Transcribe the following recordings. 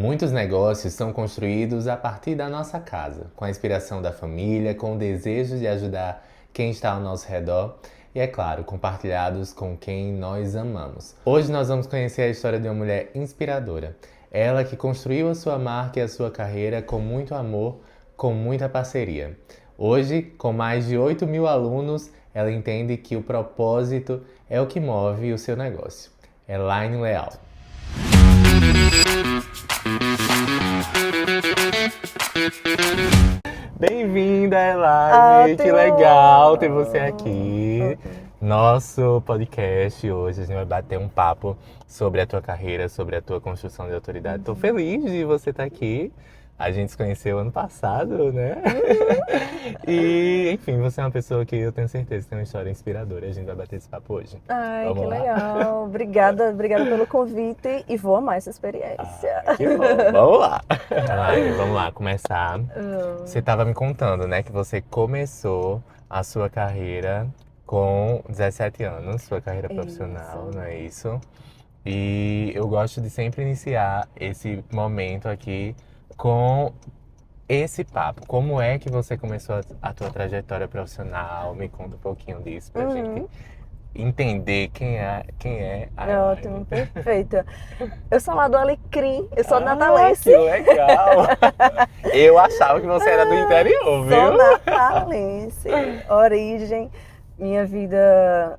Muitos negócios são construídos a partir da nossa casa, com a inspiração da família, com o desejo de ajudar quem está ao nosso redor e, é claro, compartilhados com quem nós amamos. Hoje nós vamos conhecer a história de uma mulher inspiradora. Ela que construiu a sua marca e a sua carreira com muito amor, com muita parceria. Hoje, com mais de 8.000 alunos, ela entende que o propósito é o que move o seu negócio. Elaine Leal. Bem-vinda, Elaine! Que legal ter você aqui. Nosso podcast hoje, a gente vai bater um papo sobre a tua carreira, sobre a tua construção de autoridade. Estou feliz de você estar aqui. A gente se conheceu ano passado, né? E, enfim, você é uma pessoa que eu tenho certeza que tem uma história inspiradora. A gente vai bater esse papo hoje. Ai, Vamos que lá? legal. Obrigada pelo convite e vou amar essa experiência. Que bom, vamos lá. Elaine, vamos lá, começar. Você estava me contando, né, que você começou a sua carreira com 17 anos, sua carreira profissional, não é isso? E eu gosto de sempre iniciar esse momento aqui com esse papo. Como é que você começou a tua trajetória profissional? Me conta um pouquinho disso pra gente entender quem é a Elaine. Ótimo, perfeita. Eu sou lá do Alecrim, eu sou natalense. Que legal! Eu achava que você era do interior, viu? Sou natalense. Origem, minha vida,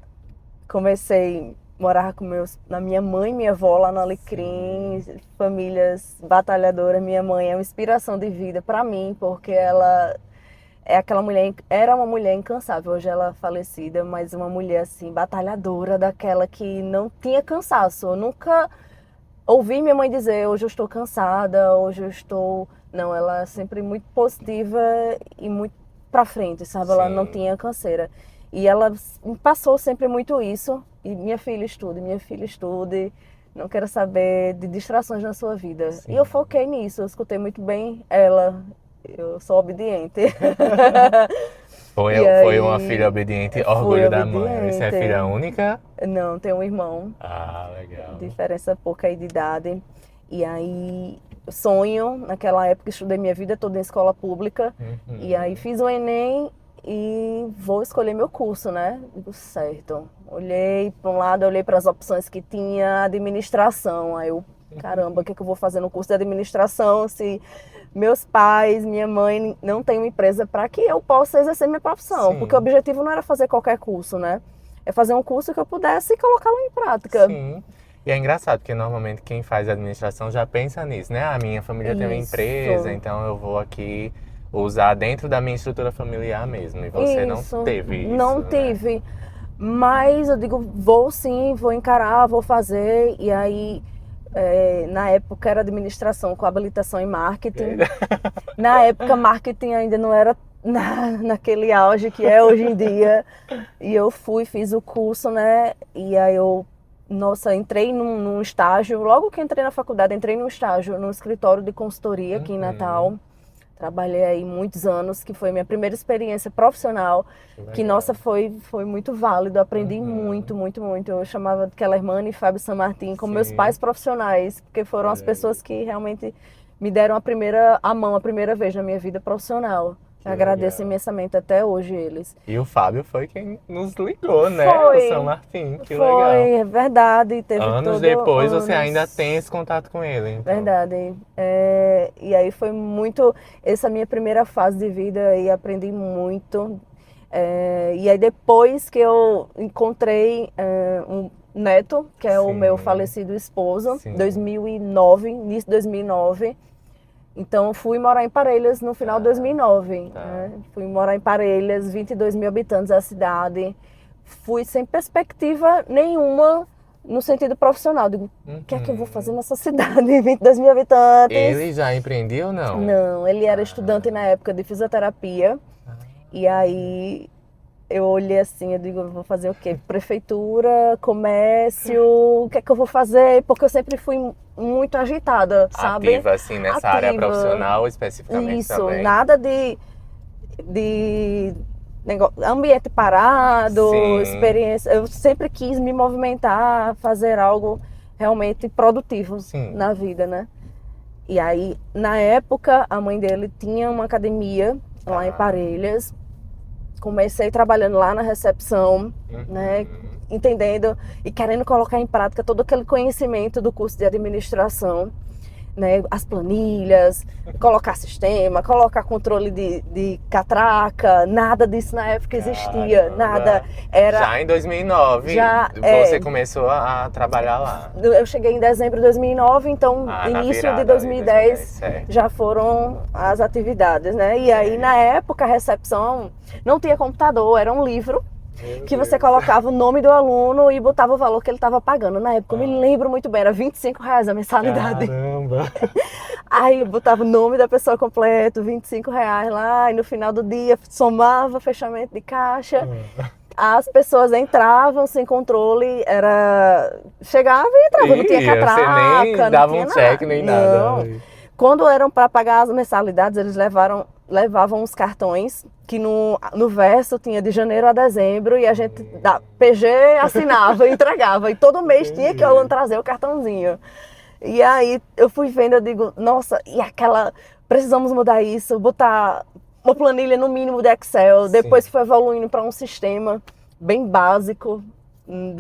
comecei a morar com na minha mãe e minha avó lá no Alecrim, famílias batalhadoras. Minha mãe é uma inspiração de vida para mim, porque ela é aquela mulher, era uma mulher incansável, hoje ela é falecida, mas uma mulher assim, batalhadora, daquela que não tinha cansaço. Eu nunca ouvi minha mãe dizer, hoje eu estou cansada, hoje eu estou... Não, ela é sempre muito positiva e muito pra frente, sabe? Ela não tinha canseira. E ela me passou sempre muito isso. E minha filha estude, não quero saber de distrações na sua vida. Sim. E eu foquei nisso, eu escutei muito bem ela. Eu sou obediente. Foi uma filha obediente, orgulho da mãe. Você é filha única? Não, tenho um irmão. Ah, legal. Diferença pouca aí de idade. E aí, sonho, naquela época, estudei minha vida toda em escola pública. E aí fiz o Enem e vou escolher meu curso, né? Digo, certo. Olhei para um lado, olhei para as opções que tinha, administração. Aí eu, caramba, o que é que eu vou fazer no curso de administração se meus pais, minha mãe não tem uma empresa para que eu possa exercer minha profissão? Sim. Porque o objetivo não era fazer qualquer curso, né? É fazer um curso que eu pudesse colocá-lo em prática. Sim. E é engraçado, porque normalmente quem faz administração já pensa nisso, né? A minha família tem uma empresa, então eu vou aqui usar dentro da minha estrutura familiar mesmo. E você não teve isso, não né? tive. Mas eu digo, vou sim, vou encarar, vou fazer. E aí, na época era administração com habilitação em marketing. Na época, marketing ainda não era naquele auge que é hoje em dia. E eu fiz o curso, né? E aí eu, entrei num estágio. Logo que entrei na faculdade, entrei num estágio no escritório de consultoria aqui em Natal. Trabalhei aí muitos anos, que foi minha primeira experiência profissional, que nossa, foi muito válido, aprendi muito, muito, muito. Eu chamava de Kellerman e Fábio Sanmartin como meus pais profissionais, porque foram as pessoas que realmente me deram a primeira vez na minha vida profissional. Eu agradeço imensamente até hoje eles. E o Fábio foi quem nos ligou, né? Foi. O São Martin, que Foi, legal. é verdade. Teve Anos depois você ainda tem esse contato com ele, então. Verdade. E aí foi muito... Essa minha primeira fase de vida e aprendi muito. E aí depois que eu encontrei um neto, que é o meu falecido esposo, 2009, início de 2009. Então fui morar em Parelhas no final de 2009. Né? Fui morar em Parelhas, 22 mil habitantes da cidade. Fui sem perspectiva nenhuma no sentido profissional. Digo, o que é que eu vou fazer nessa cidade? 22 mil habitantes. Ele já empreendeu ou não? Não, ele era estudante na época de fisioterapia. E aí eu olhei assim, eu digo, eu vou fazer o quê? Prefeitura, comércio, o que é que eu vou fazer? Porque eu sempre fui muito agitada, sabe? Ativa, assim, nessa área profissional especificamente. Isso, também. nada de ambiente parado, experiência. Eu sempre quis me movimentar, fazer algo realmente produtivo na vida, né? E aí, na época, a mãe dele tinha uma academia lá em Parelhas. Comecei trabalhando lá na recepção, né, entendendo e querendo colocar em prática todo aquele conhecimento do curso de administração, né, as planilhas, colocar sistema, colocar controle de catraca, nada disso na época existia, nada. Era Já em 2009, já, você começou a trabalhar lá. Eu cheguei em dezembro de 2009, então início de 2010 já foram as atividades, né? E aí, na época, a recepção não tinha computador, era um livro que você colocava o nome do aluno e botava o valor que ele estava pagando. Na época, eu me lembro muito bem, era R$25 a mensalidade. Caramba! Aí eu botava o nome da pessoa completo, R$25 lá, e no final do dia somava fechamento de caixa. As pessoas entravam sem controle, chegava e entrava, não tinha catraca, você nem não dava tinha um cheque nem nada. Não. Quando eram para pagar as mensalidades, eles levavam os cartões que no verso tinha de janeiro a dezembro e a gente da PG assinava e entregava. E todo mês tinha que eu trazer o cartãozinho. E aí eu fui vendo, eu digo, nossa, e precisamos mudar isso, botar uma planilha no mínimo de Excel. Depois foi evoluindo para um sistema bem básico,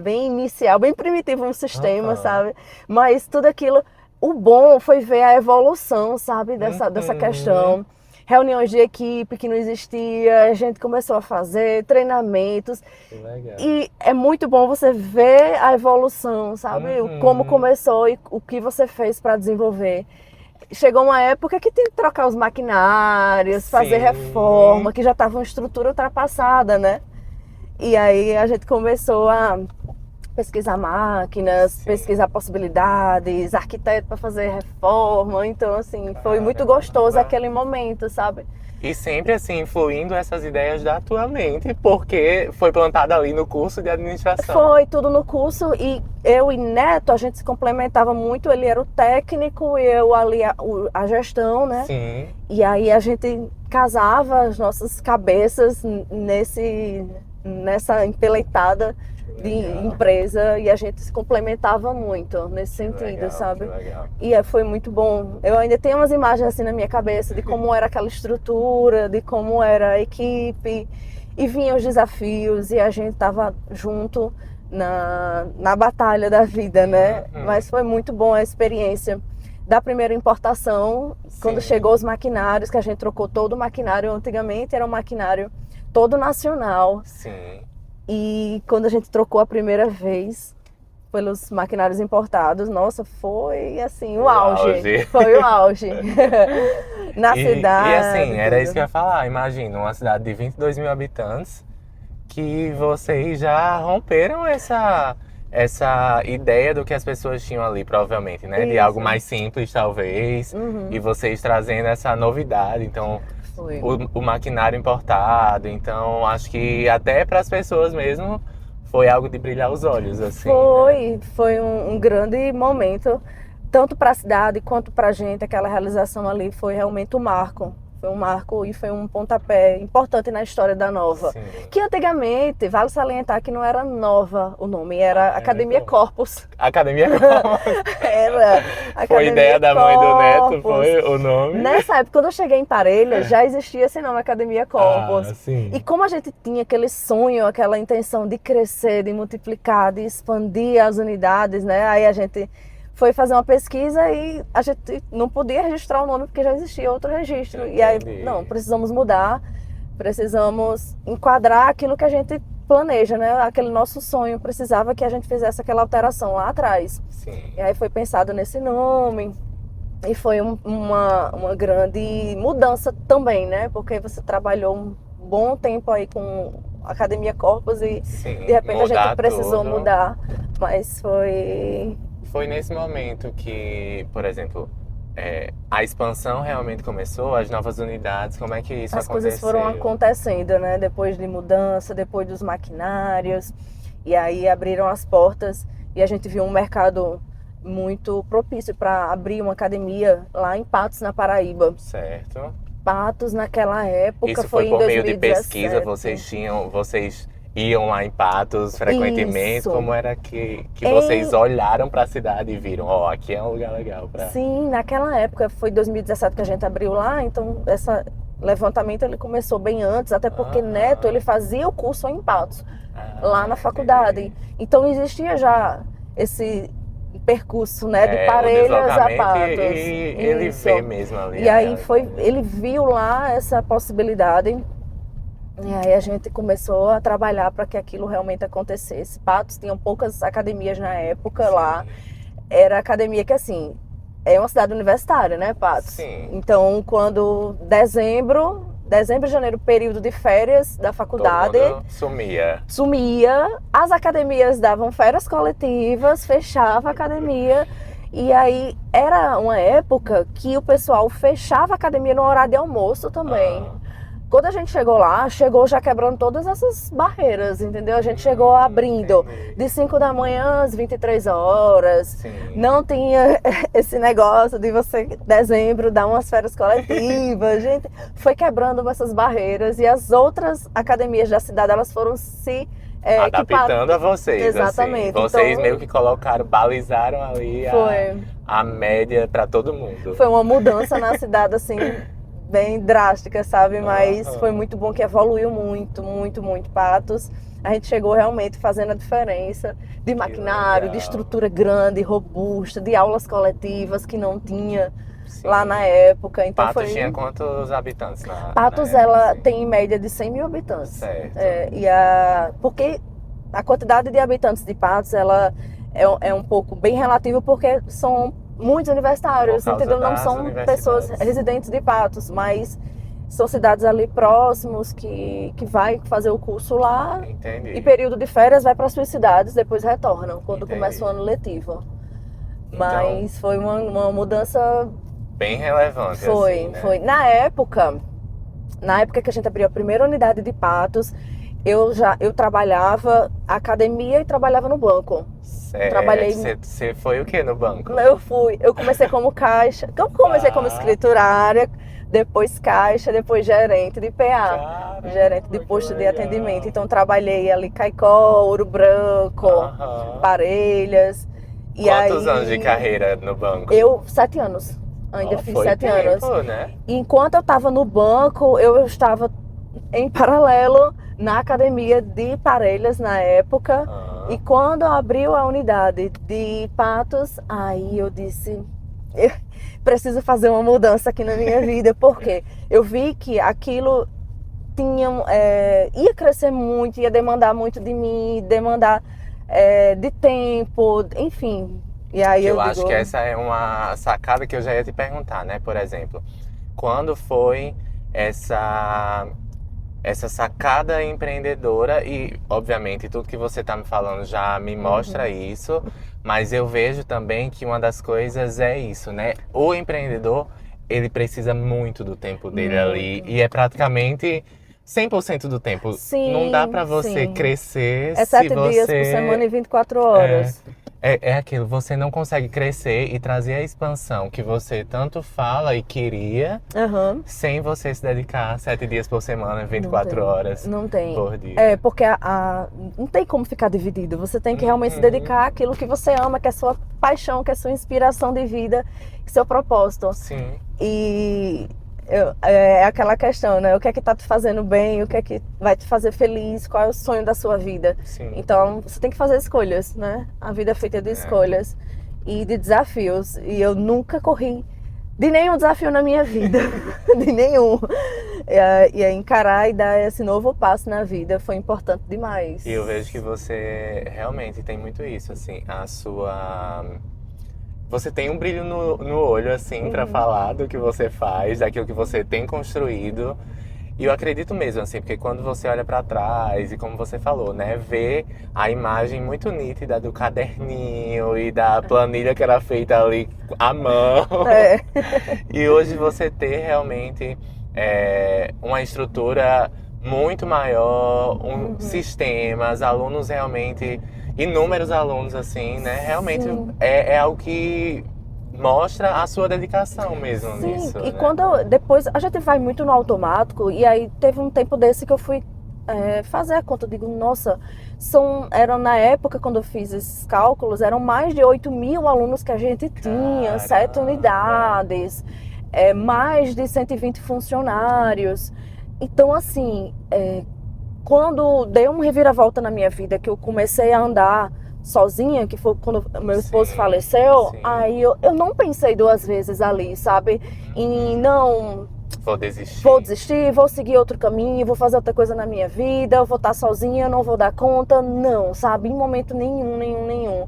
bem inicial, bem primitivo um sistema, sabe? Mas tudo aquilo, o bom foi ver a evolução, sabe, dessa questão. Reuniões de equipe que não existia, a gente começou a fazer treinamentos. Que legal. E é muito bom você ver a evolução, sabe? Como começou e o que você fez para desenvolver. Chegou uma época que tinha que trocar os maquinários, fazer reforma, que já estava uma estrutura ultrapassada, né? E aí a gente começou a pesquisar máquinas, pesquisar possibilidades, arquiteto para fazer reforma. Então, assim, foi muito gostoso aquele momento, sabe? E sempre, assim, influindo essas ideias da tua mente, porque foi plantada ali no curso de administração. Foi tudo no curso e eu e Neto, a gente se complementava muito. Ele era o técnico e eu ali a gestão, né? Sim. E aí a gente casava as nossas cabeças nessa empeleitada de empresa e a gente se complementava muito nesse sentido, sabe? E foi muito bom. Eu ainda tenho umas imagens assim na minha cabeça de como era aquela estrutura, de como era a equipe e vinham os desafios e a gente tava junto na batalha da vida, né? Mas foi muito bom a experiência da primeira importação, quando chegou os maquinários, que a gente trocou todo o maquinário. Antigamente era um maquinário todo nacional. Sim. E quando a gente trocou a primeira vez pelos maquinários importados, nossa, foi assim, o auge. Foi o auge. Na cidade. E assim, era isso que eu ia falar. Imagina, uma cidade de 22 mil habitantes, que vocês já romperam essa ideia do que as pessoas tinham ali, provavelmente, né? Isso. De algo mais simples, talvez. E vocês trazendo essa novidade. Então, o maquinário importado. Então, acho que até para as pessoas mesmo foi algo de brilhar os olhos, assim. Foi um grande momento, tanto para a cidade quanto para a gente. Aquela realização ali foi realmente um marco. Foi um marco e foi um pontapé importante na história da Nova. Sim. Que antigamente, vale salientar que não era Nova o nome, era Academia Corpus. Academia Corpus. Era. Foi ideia da mãe do Neto, foi o nome? Nessa época, quando eu cheguei em Parelhas, já existia esse nome, Academia Corpus. E como a gente tinha aquele sonho, aquela intenção de crescer, de multiplicar, de expandir as unidades, né? Aí a gente foi fazer uma pesquisa e a gente não podia registrar o nome porque já existia outro registro. Entendi. E aí, não, precisamos mudar, precisamos enquadrar aquilo que a gente planeja, né? Aquele nosso sonho precisava que a gente fizesse aquela alteração lá atrás. Sim. E aí foi pensado nesse nome e foi uma grande mudança também, né? Porque você trabalhou um bom tempo aí com a Academia Corpus e de repente a gente precisou mudar, mas Foi nesse momento que, por exemplo, a expansão realmente começou, as novas unidades, como é que isso aconteceu? As coisas foram acontecendo, né? Depois de mudança, depois dos maquinários, e aí abriram as portas e a gente viu um mercado muito propício para abrir uma academia lá em Patos, na Paraíba. Certo. Patos, naquela época, isso foi em 2017. Isso foi por meio de pesquisa, vocês iam lá em Patos frequentemente? Isso. Como era que vocês olharam para a cidade e viram, ó, aqui é um lugar legal para... Sim, naquela época, foi 2017 que a gente abriu lá, então esse levantamento ele começou bem antes, até porque Neto ele fazia o curso em Patos, lá na faculdade. Entendi. Então existia já esse percurso, né, de Parelhas a Patos. E ele Isso. vê mesmo ali. E aí ele viu lá essa possibilidade. E aí a gente começou a trabalhar para que aquilo realmente acontecesse. Patos tinham poucas academias na época lá. Era academia que, assim, é uma cidade universitária, né, Patos? Sim. Então, quando dezembro e janeiro, período de férias da faculdade, todo mundo sumia. as academias davam férias coletivas, fechava a academia. E aí era uma época que o pessoal fechava a academia no horário de almoço também. Quando a gente chegou lá, chegou já quebrando todas essas barreiras, entendeu? A gente chegou abrindo de 5 da manhã às 23 horas. Sim. Não tinha esse negócio de você, dezembro, dar umas férias coletivas. A gente foi quebrando essas barreiras e as outras academias da cidade, elas foram se adaptando a vocês. Exatamente. Assim. Vocês então, meio que balizaram ali a média para todo mundo. Foi uma mudança na cidade, assim, bem drástica, sabe? Mas foi muito bom, que evoluiu muito, muito, muito Patos. A gente chegou realmente fazendo a diferença de maquinário, de estrutura grande, robusta, de aulas coletivas que não tinha lá na época. Então Patos tinha quantos habitantes Patos, na época, ela assim? tem em média de 100 mil habitantes. Certo. Porque a quantidade de habitantes de Patos, ela é um pouco bem relativa, porque são muitos universitários, entendeu? Não são pessoas residentes de Patos, mas são cidades ali próximos que vai fazer o curso lá. Entendi. E período de férias vai para as suas cidades, depois retornam, quando começa o ano letivo. Mas foi uma mudança bem relevante. Foi, assim, né? foi. Na época que a gente abriu a primeira unidade de Patos, eu trabalhava academia e trabalhava no banco. Certo. Trabalhei. Você foi o que no banco? Eu comecei como caixa. Eu comecei como escriturária, depois caixa, depois gerente de PA. Gerente de posto de atendimento. Então trabalhei ali Caicó, Ouro Branco, Parelhas. Quantos anos de carreira no banco? 7 anos. Ainda fiz 7 tempo, anos. Né? Enquanto eu estava no banco, eu estava em paralelo na academia de Parelhas na época. E quando abriu a unidade de Patos, aí eu disse, eu preciso fazer uma mudança aqui na minha vida, porque eu vi que aquilo ia crescer muito, ia demandar muito de mim, demandar de tempo, enfim. E aí eu acho que essa é uma sacada que eu já ia te perguntar, né? Por exemplo, quando foi essa sacada empreendedora? E, obviamente, tudo que você está me falando já me mostra isso, mas eu vejo também que uma das coisas é isso, né? O empreendedor, ele precisa muito do tempo dele ali, e é praticamente 100% do tempo. Sim, não dá para você crescer se 7 dias por semana e 24 horas. É aquilo, você não consegue crescer e trazer a expansão que você tanto fala e queria, sem você se dedicar 7 dias por semana, 24 horas não tem. Por dia. Porque não tem como ficar dividido. Você tem que realmente se dedicar àquilo que você ama, que é sua paixão, que é sua inspiração de vida, seu propósito. Sim. E é aquela questão, né? O que é que tá te fazendo bem? O que é que vai te fazer feliz? Qual é o sonho da sua vida? Sim. Então, você tem que fazer escolhas, né? A vida é feita de escolhas e de desafios. E eu nunca corri de nenhum desafio na minha vida. De nenhum. E encarar e dar esse novo passo na vida foi importante demais. E eu vejo que você realmente tem muito isso, assim, você tem um brilho no olho, assim, pra falar do que você faz, daquilo que você tem construído. E eu acredito mesmo, assim, porque quando você olha pra trás e como você falou, né, vê a imagem muito nítida do caderninho e da planilha que era feita ali à mão. E hoje você ter realmente uma estrutura muito maior, sistemas, alunos realmente, inúmeros alunos, assim, né? Realmente é algo que mostra a sua dedicação mesmo nisso. E né? depois a gente vai muito no automático, e aí teve um tempo desse que eu fui fazer a conta. Eu digo, nossa, eram na época, quando eu fiz esses cálculos, eram mais de 8.000 alunos que a gente tinha, 7 unidades, mais de 120 funcionários. Então, assim, quando deu uma reviravolta na minha vida, que eu comecei a andar sozinha, que foi quando meu esposo faleceu, aí eu não pensei duas vezes ali, sabe? E não... Vou desistir, vou seguir outro caminho, vou fazer outra coisa na minha vida, eu vou estar sozinha, não vou dar conta. Não, sabe? Em momento nenhum.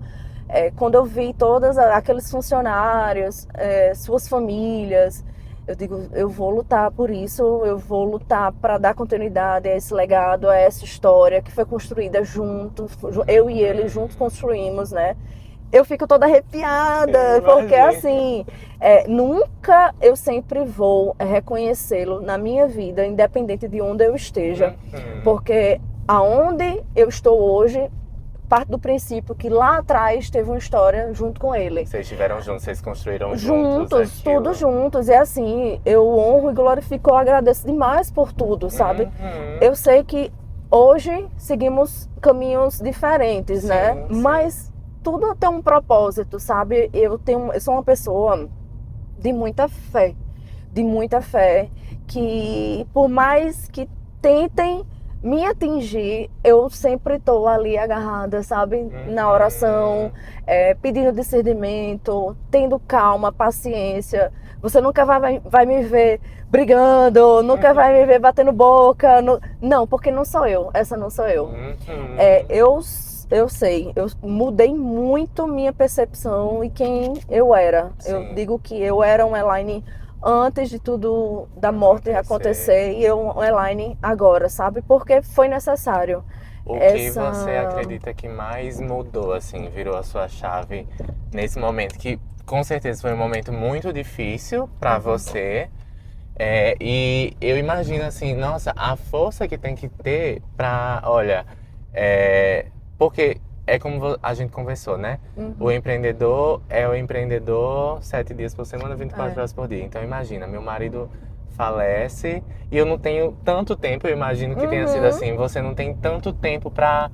Quando eu vi todos aqueles funcionários, suas famílias, eu digo, eu vou lutar por isso, eu vou lutar para dar continuidade a esse legado, a essa história que foi construída juntos, eu e ele juntos construímos, né? Eu fico toda arrepiada, porque assim, nunca eu sempre vou reconhecê-lo na minha vida, independente de onde eu esteja. Porque aonde eu estou hoje, parte do princípio que lá atrás teve uma história junto com ele. Vocês estiveram juntos, vocês construíram juntos tudo juntos. E assim, eu honro e glorifico, eu agradeço demais por tudo, sabe? Eu sei que hoje seguimos caminhos diferentes, né? Sim. Mas tudo tem um propósito, sabe? Eu sou uma pessoa de muita fé, que por mais que tentem me atingir, eu sempre estou ali agarrada, sabe? Na oração, pedindo discernimento, tendo calma, paciência. Você nunca vai me ver brigando, nunca vai me ver batendo boca. Não, porque não sou eu, essa não sou eu. Eu sei, eu mudei muito minha percepção e quem eu era. Sim. Eu digo que eu era uma Elaine antes de tudo da morte acontecer e eu uma Elaine agora, sabe? Porque foi necessário. O que você acredita que mais mudou, assim, virou a sua chave nesse momento? Que com certeza foi um momento muito difícil para você. E eu imagino assim, nossa, a força que tem que ter pra, olha... Porque é como a gente conversou, né? O empreendedor é o empreendedor 7 dias por semana, 24 horas por dia. Então imagina, meu marido falece e eu não tenho tanto tempo, eu imagino que tenha sido assim. Você não tem tanto tempo pra,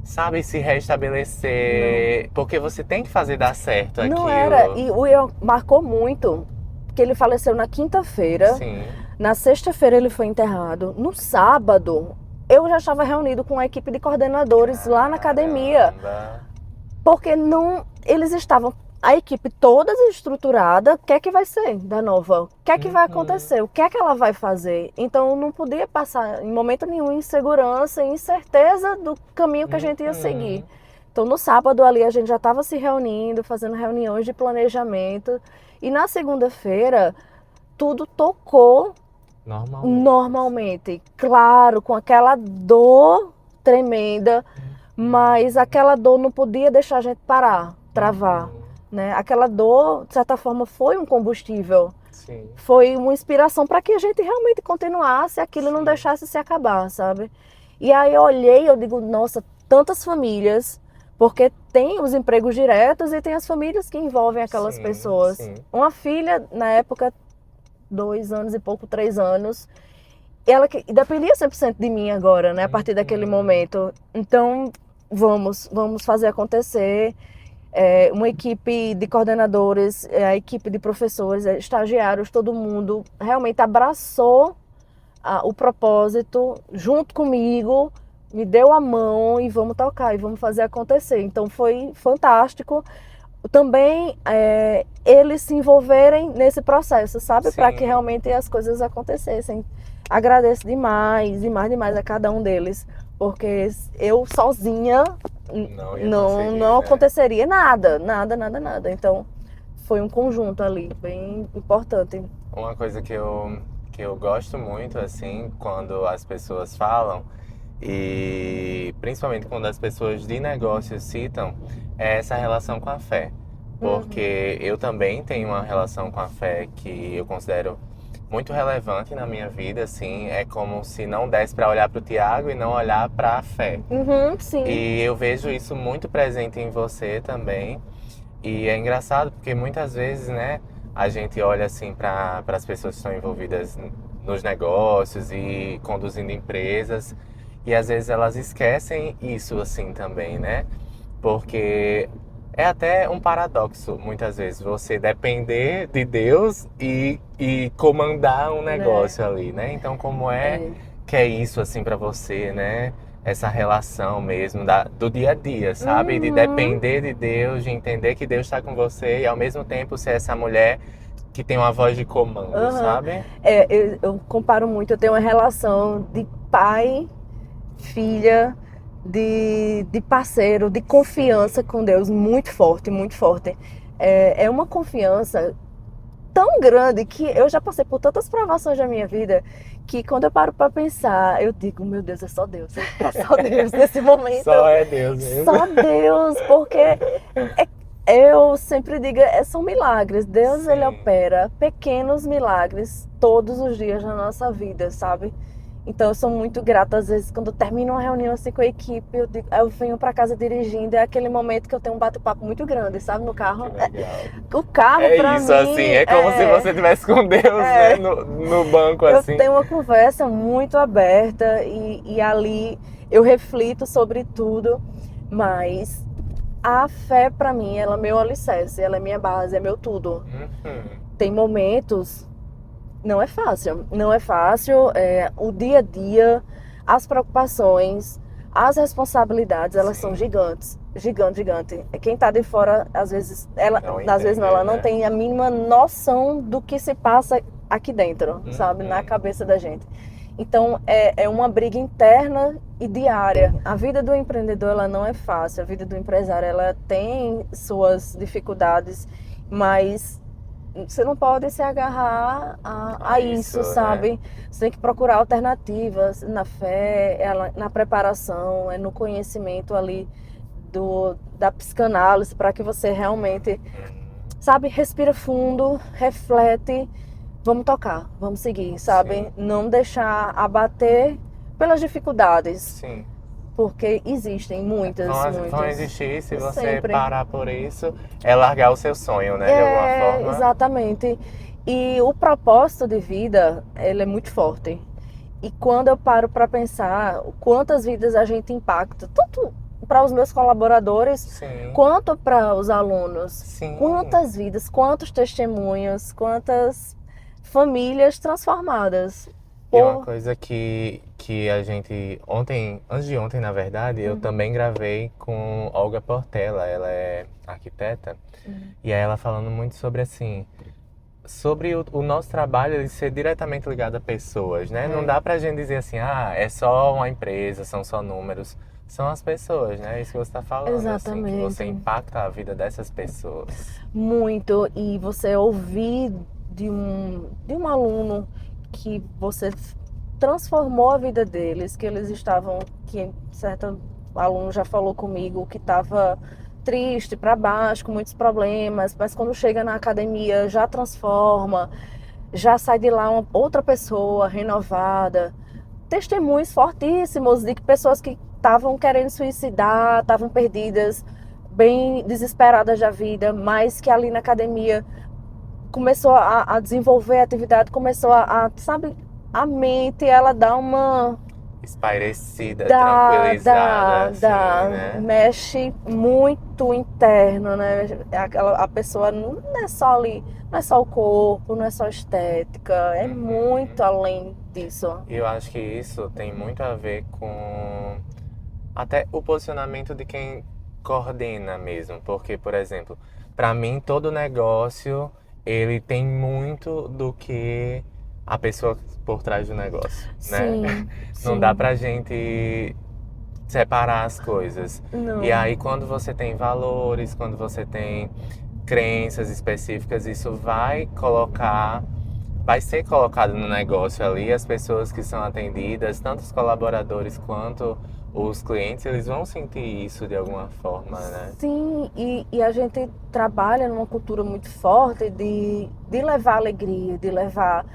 sabe, se restabelecer. Porque você tem que fazer dar certo aquilo. Não era, e o Ian marcou muito, porque ele faleceu na quinta-feira. Sim. Na sexta-feira ele foi enterrado. No sábado... eu já estava reunido com a equipe de coordenadores lá na academia. Porque eles estavam, a equipe toda estruturada, o que é que vai ser da Nova? O que é que vai acontecer? O que é que ela vai fazer? Então eu não podia passar em momento nenhum insegurança, incerteza do caminho que a gente ia seguir. Então no sábado ali a gente já estava se reunindo, fazendo reuniões de planejamento. E na segunda-feira tudo tocou normalmente, claro, com aquela dor tremenda, mas aquela dor não podia deixar a gente parar, travar, né? Aquela dor, de certa forma, foi um combustível, Sim. Foi uma inspiração para que a gente realmente continuasse, aquilo não deixasse se acabar, sabe? E aí eu olhei, eu digo, nossa, tantas famílias, porque tem os empregos diretos e tem as famílias que envolvem aquelas pessoas. Uma filha, na época, 2 anos e pouco, 3 anos. Ela que dependia 100% de mim agora, né? A partir daquele momento. Então, vamos fazer acontecer. Uma equipe de coordenadores, a equipe de professores, estagiários, todo mundo realmente abraçou o propósito junto comigo, me deu a mão e vamos tocar e vamos fazer acontecer. Então, foi fantástico. Também eles se envolverem nesse processo, sabe? Para que realmente as coisas acontecessem. Agradeço demais a cada um deles, porque eu sozinha não aconteceria nada. Então foi um conjunto ali, bem importante. Uma coisa que eu gosto muito, assim, quando as pessoas falam, e principalmente quando as pessoas de negócios citam, é essa relação com a fé. Porque eu também tenho uma relação com a fé que eu considero muito relevante na minha vida, assim. É como se não desse para olhar para o Tiago e não olhar para a fé. Sim. E eu vejo isso muito presente em você também. E é engraçado porque muitas vezes, né, a gente olha assim para as pessoas que estão envolvidas nos negócios e conduzindo empresas. E às vezes elas esquecem isso assim também, né? Porque é até um paradoxo, muitas vezes, você depender de Deus e comandar um né? negócio ali, né? Então, como é É. que é isso, assim, pra você, né? Essa relação mesmo do dia a dia, sabe? De Uhum. depender de Deus, de entender que Deus está com você e ao mesmo tempo ser essa mulher que tem uma voz de comando, Aham. sabe? É, eu comparo muito, eu tenho uma relação de pai, filha, de parceiro, de confiança Sim. com Deus muito forte, muito forte. É uma confiança tão grande que eu já passei por tantas provações na minha vida que quando eu paro para pensar, eu digo, meu Deus, é só Deus, é só Deus nesse momento, Só é Deus mesmo. só Deus, porque eu sempre digo, são milagres. Deus, ele Sim. opera pequenos milagres todos os dias na nossa vida, sabe? Então eu sou muito grata, às vezes, quando eu termino uma reunião assim com a equipe, eu venho para casa dirigindo, é aquele momento que eu tenho um bate-papo muito grande, sabe, no Que carro. legal. O carro, É para isso, assim, mim, é como se você estivesse com Deus, né? é, No banco, eu assim. tenho uma conversa muito aberta e ali eu reflito sobre tudo, mas a fé para mim, ela é meu alicerce, ela é minha base, é meu tudo. Uhum. Tem momentos, não é fácil, não é fácil, o dia a dia, as preocupações, as responsabilidades, elas são Sim, gigantes, gigante, gigante. Quem tá de fora, não às vezes não, entender, ela não né? tem a mínima noção do que se passa aqui dentro, sabe, na Uhum. cabeça da gente. Então é uma briga interna e diária. A vida do empreendedor ela não é fácil, a vida do empresário ela tem suas dificuldades, mas você não pode se agarrar a Isso, isso, né? sabe? Você tem que procurar alternativas na fé, na preparação, no conhecimento ali da psicanálise, para que você realmente, Uhum. sabe, respira fundo, reflete, vamos tocar, vamos seguir, sabe? Sim, Não deixar abater pelas dificuldades, sim. porque existem muitas, Vão muitas. existir, se você Sempre. parar por isso, é largar o seu sonho, né? De alguma É, forma. exatamente. E o propósito de vida, ele é muito forte. E quando eu paro para pensar quantas vidas a gente impacta, tanto para os meus colaboradores Sim, quanto para os alunos, sim. quantas vidas, quantos testemunhos, quantas famílias transformadas E uma por. coisa que a gente, ontem, antes de ontem, na verdade, eu Uhum, também gravei com Olga Portela, ela é arquiteta, uhum, e aí ela falando muito sobre assim, sobre o nosso trabalho ele ser diretamente ligado a pessoas, né? Não é, dá pra gente dizer assim, ah, é só uma empresa, são só números. São as pessoas, né? Isso que você está falando, assim, que você exatamente. impacta a vida dessas pessoas. Muito. E você ouvir de um aluno que você transformou a vida deles, que eles estavam, que certo aluno já falou comigo que estava triste, para baixo, com muitos problemas, mas quando chega na academia já transforma, já sai de lá uma outra pessoa renovada. Testemunhos fortíssimos de que pessoas que estavam querendo suicidar, estavam perdidas, bem desesperadas da vida, mas que ali na academia começou a desenvolver a atividade, começou sabe, a mente, ela dá uma Espairecida, tranquilizada, assim, né? mexe muito interno, né? A pessoa não é só ali, não é só o corpo, não é só estética, é Uhum. muito além disso. E eu acho que isso tem muito a ver com até o posicionamento de quem coordena mesmo. Porque, por exemplo, para mim todo negócio ele tem muito do que a pessoa por trás do negócio, né? Sim, Não dá sim. pra gente separar as coisas. E Não. aí quando você tem valores, quando você tem crenças específicas, isso vai ser colocado no negócio ali, as pessoas que são atendidas, tanto os colaboradores quanto os clientes, eles vão sentir isso de alguma forma, né? Sim, e a gente trabalha numa cultura muito forte de levar alegria, de levar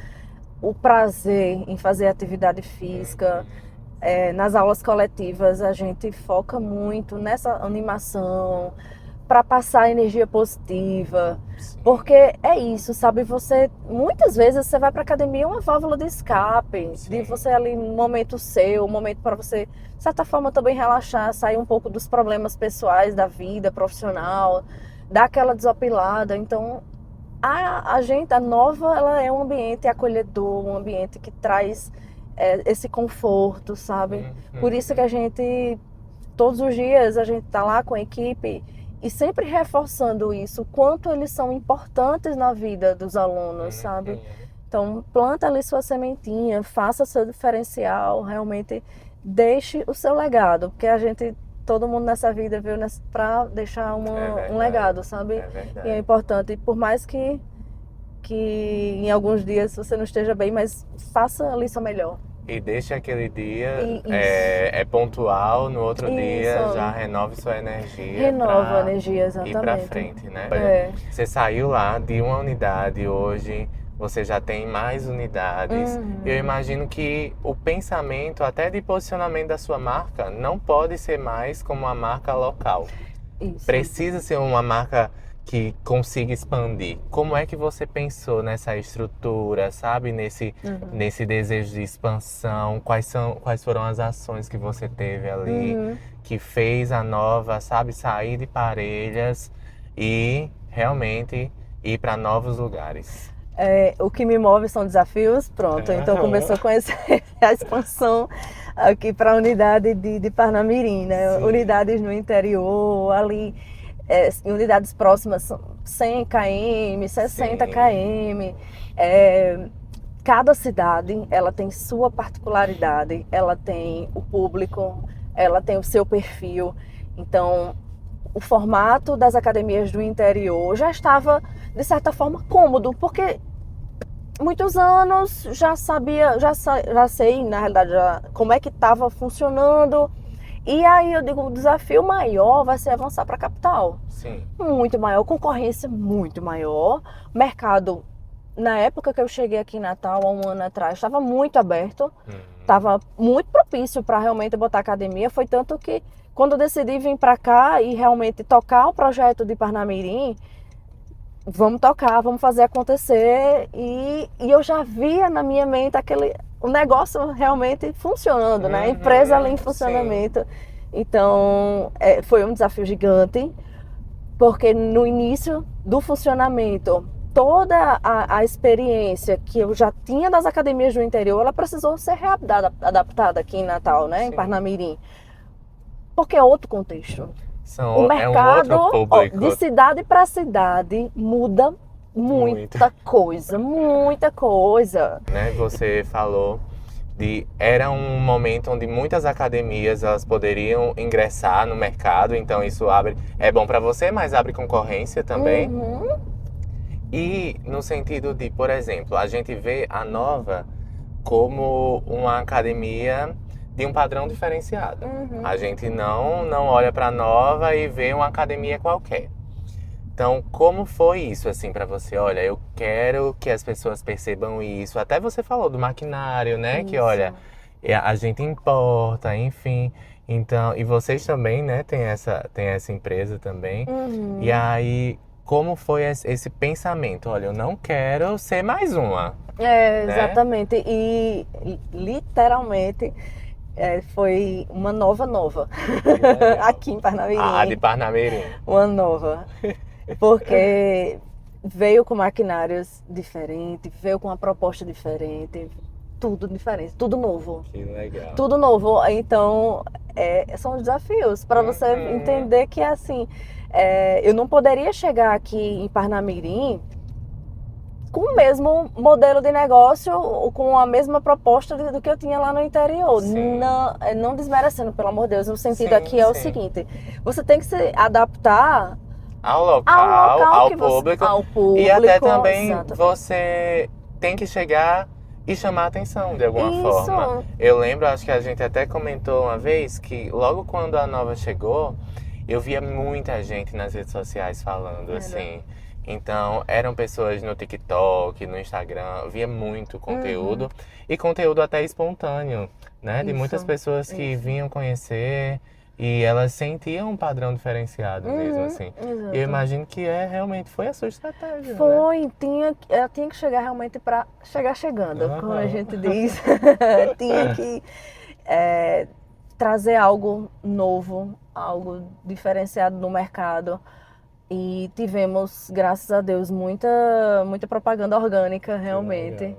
o prazer em fazer atividade física. Uhum. Nas aulas coletivas a gente foca muito nessa animação, para passar energia positiva. Sim. Porque é isso, sabe? Muitas vezes você vai para academia, é uma válvula de escape, Sim. de você ali, um momento seu, um momento para você, de certa forma, também relaxar, sair um pouco dos problemas pessoais da vida profissional, dar aquela desopilada. Então, a nova, ela é um ambiente acolhedor, um ambiente que traz esse conforto, sabe? Por isso que a gente, todos os dias, a gente tá lá com a equipe e sempre reforçando isso, o quanto eles são importantes na vida dos alunos, sabe? Então, planta ali sua sementinha, faça seu diferencial, realmente deixe o seu legado, porque todo mundo nessa vida veio para deixar um legado, sabe? É verdade. E é importante, por mais que em alguns dias você não esteja bem, mas faça ali seu melhor. E deixe aquele dia Isso. pontual, no outro Isso. dia já renove sua energia. Renova a energia, exatamente. Ir pra frente, né? É. Você saiu lá de uma unidade, hoje você já tem mais unidades. Eu imagino que o pensamento, até de posicionamento da sua marca, não pode ser mais como uma marca local. Isso. Precisa ser uma marca que consiga expandir. Como é que você pensou nessa estrutura, sabe? Nesse desejo de expansão? Quais foram as ações que você teve ali que fez a Nova, sabe, sair de Parelhas e realmente ir para novos lugares? O que me move são desafios, pronto. Então começou com a expansão aqui para a unidade de Parnamirim, né? Sim. Unidades no interior, ali, unidades próximas, 100 km, 60 km. Cada cidade, ela tem sua particularidade, ela tem o público, ela tem o seu perfil. Então, o formato das academias do interior já estava, de certa forma, cômodo, porque muitos anos já sei, na realidade, como é que estava funcionando. E aí eu digo, o desafio maior vai ser avançar para a capital. Sim. Muito maior, concorrência muito maior. Mercado, na época que eu cheguei aqui em Natal, há um ano atrás, estava muito aberto. Estava muito propício para realmente botar academia. Foi tanto que quando eu decidi vir para cá e realmente tocar o projeto de Parnamirim, vamos tocar, vamos fazer acontecer. E eu já via na minha mente o negócio realmente funcionando, né? A empresa ali em funcionamento. Sim. Então, foi um desafio gigante, porque no início do funcionamento, toda a experiência que eu já tinha das academias do interior, ela precisou ser adaptada aqui em Natal, né? Sim. Em Parnamirim. Porque é outro contexto. O mercado, de cidade para cidade, muda muita coisa. Né? Você falou era um momento onde muitas academias elas poderiam ingressar no mercado, então isso é bom para você, mas abre concorrência também. E no sentido de, por exemplo, a gente vê a Nova como uma academia de um padrão diferenciado. A gente não olha para a Nova e vê uma academia qualquer. Então, como foi isso, assim, para você? Olha, eu quero que as pessoas percebam isso. Até você falou do maquinário, né? Isso. Que, olha, a gente importa, enfim. Então, e vocês também, né? Tem essa empresa também. E aí, como foi esse pensamento? Olha, eu não quero ser mais uma. Né? Exatamente. E, literalmente, foi uma nova. Aqui em Parnamirim. A de Parnamirim. Uma nova. Porque veio com maquinários diferentes, veio com uma proposta diferente, tudo diferente, tudo novo. Que legal. Tudo novo. Então, são os desafios para você entender que, assim, eu não poderia chegar aqui em Parnamirim com o mesmo modelo de negócio, com a mesma proposta do que eu tinha lá no interior. Não desmerecendo, pelo amor de Deus, o sentido aqui é o seguinte, você tem que se adaptar ao local, ao público, e até também exatamente. Você tem que chegar e chamar a atenção de alguma forma. Eu lembro, acho que a gente até comentou uma vez que logo quando a Nova chegou, eu via muita gente nas redes sociais falando assim. Então, eram pessoas no TikTok, no Instagram, via muito conteúdo e conteúdo até espontâneo, né? De muitas pessoas que vinham conhecer E elas sentiam um padrão diferenciado mesmo, assim. Exato. E eu imagino que realmente foi a sua estratégia, né? Foi, ela tinha que chegar realmente para chegar chegando, como a gente diz. Tinha que trazer algo novo, algo diferenciado no mercado. E tivemos, graças a Deus, muita propaganda orgânica, realmente.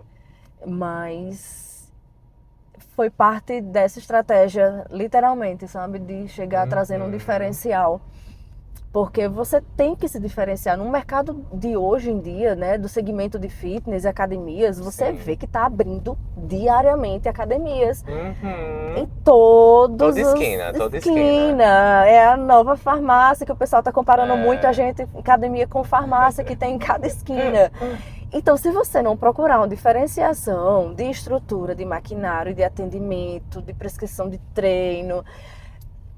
Mas foi parte dessa estratégia, literalmente, sabe? De chegar trazendo um diferencial. Porque você tem que se diferenciar. No mercado de hoje em dia, né, do segmento de fitness e academias, você vê que está abrindo diariamente academias. Em toda esquina. É a nova farmácia, que o pessoal está comparando muito a gente, academia com farmácia, que tem em cada esquina. Então, se você não procurar uma diferenciação de estrutura, de maquinário, de atendimento, de prescrição de treino,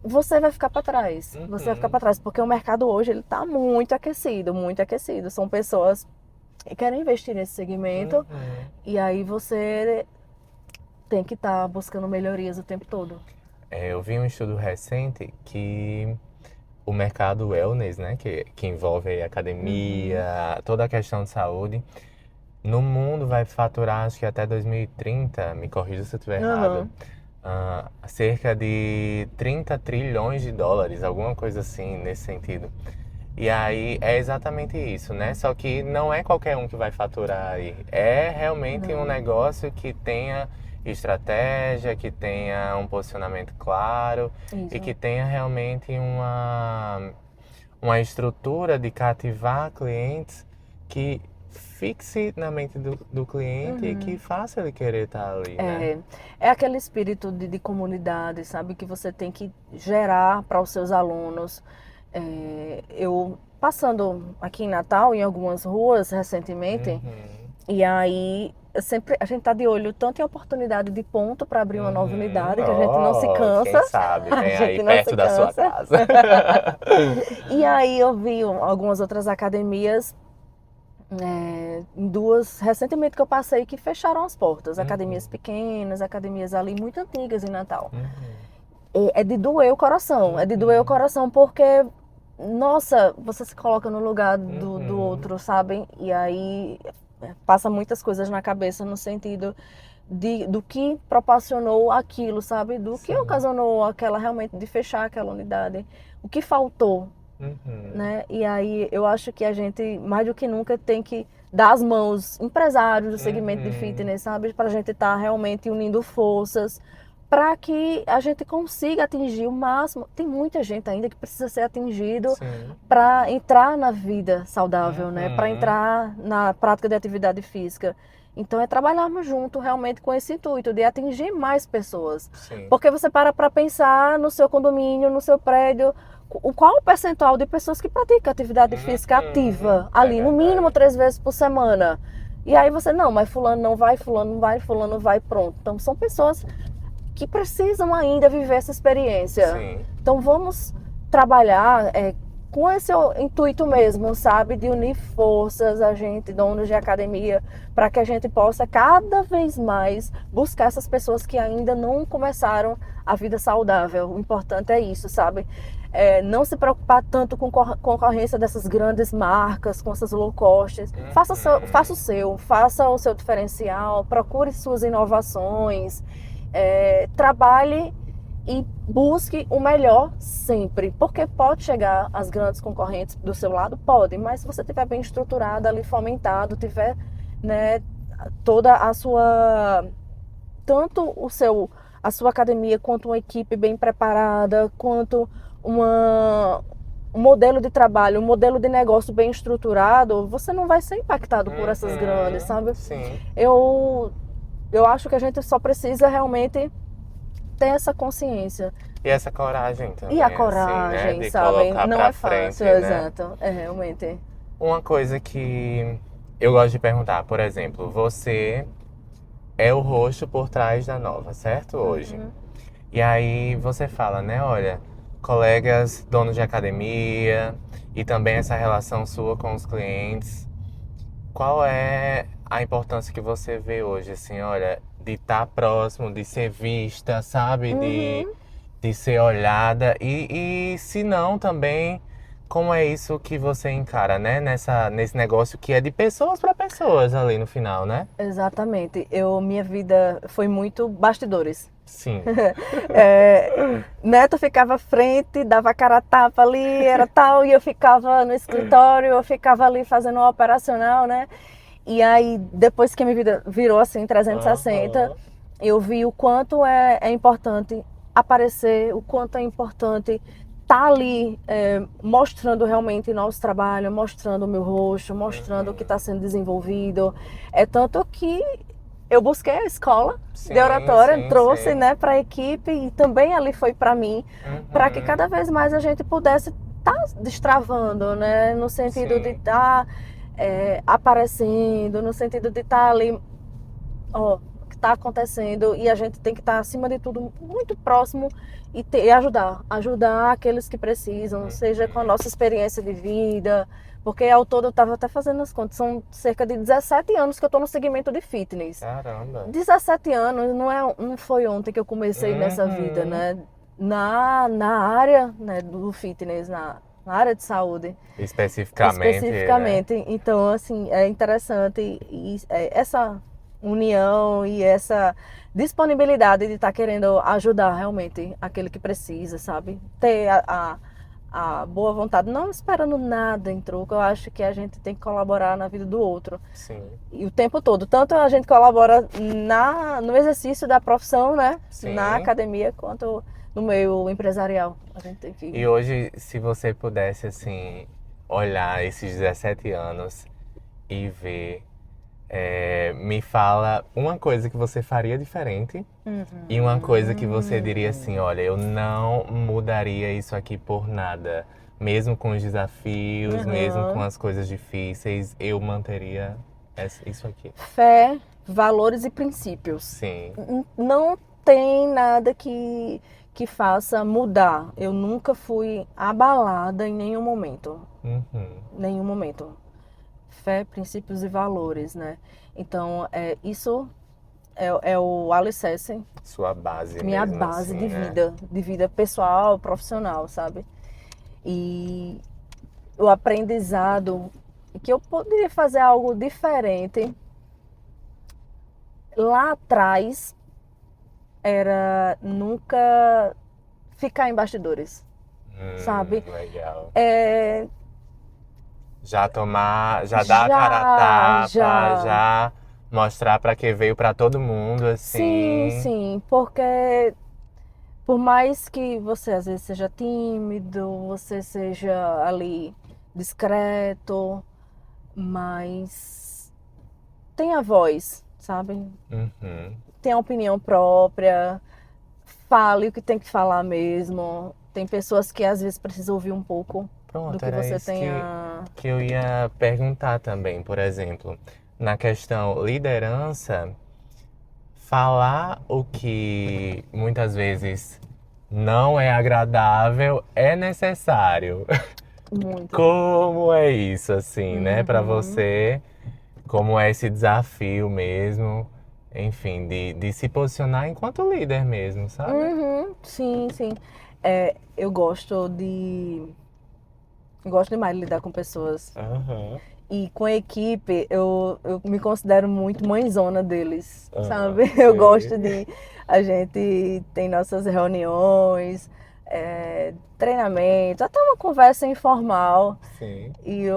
você vai ficar para trás. Você vai ficar para trás, porque o mercado hoje ele está muito aquecido, muito aquecido. São pessoas que querem investir nesse segmento e aí você tem que estar buscando melhorias o tempo todo. Eu vi um estudo recente que o mercado wellness, né, que envolve a academia, toda a questão de saúde, no mundo vai faturar, acho que até 2030, me corrija se eu estiver errado, cerca de 30 trilhões de dólares, alguma coisa assim nesse sentido. E aí é exatamente isso, né? Só que não é qualquer um que vai faturar aí. É realmente um negócio que tenha estratégia, que tenha um posicionamento claro e que tenha realmente uma estrutura de cativar clientes que fixe na mente do cliente e que faça ele querer estar ali, né? É aquele espírito de comunidade, sabe? Que você tem que gerar para os seus alunos. Eu passando aqui em Natal, em algumas ruas recentemente, e aí a gente tá de olho tanto em oportunidade de ponto para abrir uma nova unidade, que a gente não se cansa. Quem sabe, vem aí perto da sua casa. E aí eu vi algumas outras academias, duas recentemente que eu passei, que fecharam as portas. Academias pequenas, academias ali muito antigas em Natal. É de doer o coração, é de doer o coração porque, nossa, você se coloca no lugar do outro, sabem? E aí passa muitas coisas na cabeça no sentido do que proporcionou aquilo, sabe? Do que ocasionou aquela realmente de fechar aquela unidade. O que faltou, né? E aí eu acho que a gente, mais do que nunca, tem que dar as mãos, empresários do segmento de fitness, sabe? Para a gente estar realmente unindo forças, para que a gente consiga atingir o máximo. Tem muita gente ainda que precisa ser atingido para entrar na vida saudável, né? Para entrar na prática de atividade física. Então é trabalharmos junto realmente com esse intuito de atingir mais pessoas. Porque você para pensar no seu condomínio, no seu prédio, qual o percentual de pessoas que praticam atividade física ativa ali, no mínimo 3 vezes por semana. E aí você, não, mas fulano não vai, fulano vai, pronto. Então são pessoas que precisam ainda viver essa experiência. Então vamos trabalhar com esse intuito mesmo, sabe? De unir forças, a gente, donos de academia, para que a gente possa cada vez mais buscar essas pessoas que ainda não começaram a vida saudável. O importante é isso, sabe? Não se preocupar tanto com concorrência dessas grandes marcas, com essas low costs. Faça o seu diferencial, procure suas inovações. Trabalhe e busque o melhor sempre, porque pode chegar as grandes concorrentes do seu lado, pode, mas se você estiver bem estruturado ali, fomentado, tiver, né, toda a sua, tanto a sua academia quanto uma equipe bem preparada, quanto um modelo de trabalho, um modelo de negócio bem estruturado, você não vai ser impactado por essas grandes, sabe? Eu acho que a gente só precisa realmente ter essa consciência. E essa coragem também. E a coragem, assim, né? sabe? Não é frente, fácil, né? exato. Realmente. Uma coisa que eu gosto de perguntar, por exemplo, você é o rosto por trás da Nova, certo? Hoje. E aí você fala, né? Olha, colegas, donos de academia e também essa relação sua com os clientes. Qual é a importância que você vê hoje, assim, olha, de estar próximo, de ser vista, sabe? de ser olhada e se não também, como é isso que você encara, né? Nesse negócio que é de pessoas para pessoas ali no final, né? Exatamente. Minha vida foi muito bastidores. Sim. Neto ficava à frente, dava cara a tapa ali, era tal, e eu ficava no escritório, eu ficava ali fazendo o operacional, né? E aí, depois que a minha vida virou assim, 360, Aham. eu vi o quanto é importante aparecer, o quanto é importante estar ali mostrando realmente nosso trabalho, mostrando o meu rosto, mostrando o que está sendo desenvolvido. É tanto que eu busquei a escola de Sim, oratória, sim, trouxe, sim. né, para a equipe e também ali foi para mim, para que Uhum. cada vez mais a gente pudesse estar destravando, né, no sentido de Sim. estar aparecendo, no sentido de estar ali, ó, o que está acontecendo e a gente tem que estar acima de tudo muito próximo e ajudar aqueles que precisam, seja com a Uhum. nossa experiência de vida, porque ao todo eu estava até fazendo as contas, são cerca de 17 anos que eu estou no segmento de fitness. Caramba. 17 anos não foi ontem que eu comecei nessa vida, Uhum. né? Na área, né, do fitness, na área de saúde, Especificamente, né? especificamente. Então, assim, é interessante essa união e essa disponibilidade de estar querendo ajudar realmente aquele que precisa, sabe? Ter a boa vontade, não esperando nada em troco. Eu acho que a gente tem que colaborar na vida do outro. Sim, E o tempo todo. Tanto a gente colabora no exercício da profissão, né? Na sim. academia, quanto no meio empresarial. A gente tem que. E hoje, se você pudesse, assim, olhar esses 17 anos e ver, me fala uma coisa que você faria diferente e uma coisa que você diria assim, Uhum. olha, eu não mudaria isso aqui por nada. Mesmo com os desafios, mesmo com Uhum. as coisas difíceis, eu manteria isso aqui. Fé, valores e princípios. Sim. Não tem nada que faça mudar. Eu nunca fui abalada em nenhum momento. Uhum. Nenhum momento. Fé, princípios e valores, né? Então, isso é o alicerce, Sua base minha mesmo, base assim, né? de vida pessoal, profissional, sabe? E o aprendizado que eu poderia fazer algo diferente lá atrás era nunca ficar em bastidores, sabe? Legal. É, Já dar a cara a tapa, já. já mostrar pra que veio pra todo mundo, Sim, assim. sim, porque por mais que você às vezes seja tímido, você seja ali discreto, mas tenha voz, sabe? Uhum. Tenha opinião própria, fale o que tem que falar mesmo. Tem pessoas que às vezes precisam ouvir um pouco do Pronto, que era você isso tenha. que eu ia perguntar também, por exemplo, na questão liderança, falar o que muitas vezes não é agradável é necessário. Muito. Como é isso, assim, né, pra Uhum. você? Como é esse desafio mesmo, enfim, de se posicionar enquanto líder mesmo, sabe? Uhum. Sim, sim. Eu gosto demais de lidar com pessoas. Aham, E com a equipe, eu me considero muito mãezona deles, sabe? aham, Eu sei. gosto de. A gente tem nossas reuniões, treinamento, até uma conversa informal. Sim. E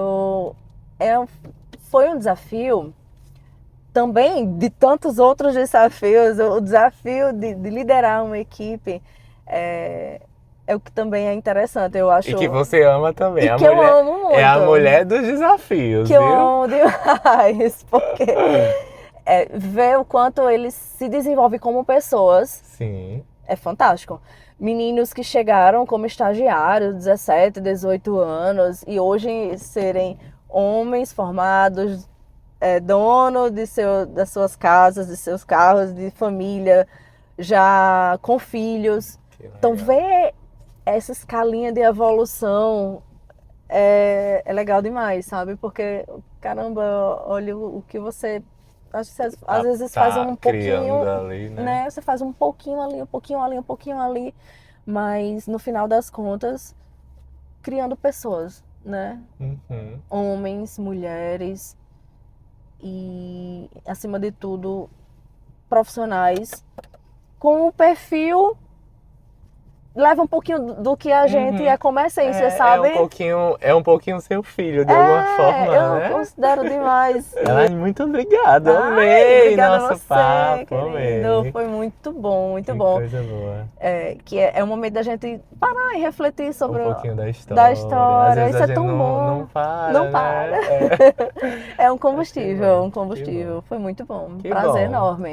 é, um- foi um desafio também de tantos outros desafios. O desafio de liderar uma equipe é, é o que também é interessante, eu E que acho. você ama também. E que eu amo É a muito. mulher dos desafios, Que eu viu? amo demais, porque ver o quanto eles se desenvolvem como pessoas Sim. é fantástico. Meninos que chegaram como estagiários, 17, 18 anos, e hoje serem homens formados, dono das suas casas, de seus carros, de família, já com filhos. Que Então, legal. ver essa escalinha de evolução é legal demais, sabe? Porque, caramba, olha o que você. Acho que você, às vezes faz Tá um criando pouquinho, ali, né? né? Você faz um pouquinho ali, um pouquinho ali, um pouquinho ali, mas no final das contas, criando pessoas, né? Uhum. Homens, mulheres e, acima de tudo, profissionais com o perfil leva um pouquinho do que a gente é como essência, sabe? É um pouquinho seu filho, de alguma forma, eu né? considero demais. Ai, muito obrigado, Ai, amei obrigada a nosso você, papo, querido. amei. Foi muito bom, muito Que bom. coisa boa. Que é um momento da gente parar e refletir sobre Um pouquinho da da história. Às história. vezes Isso a é gente tão bom. não para, Não né? para. É. É um Que combustível, bom, um que bom. combustível. Foi muito bom. Um Que prazer bom. enorme.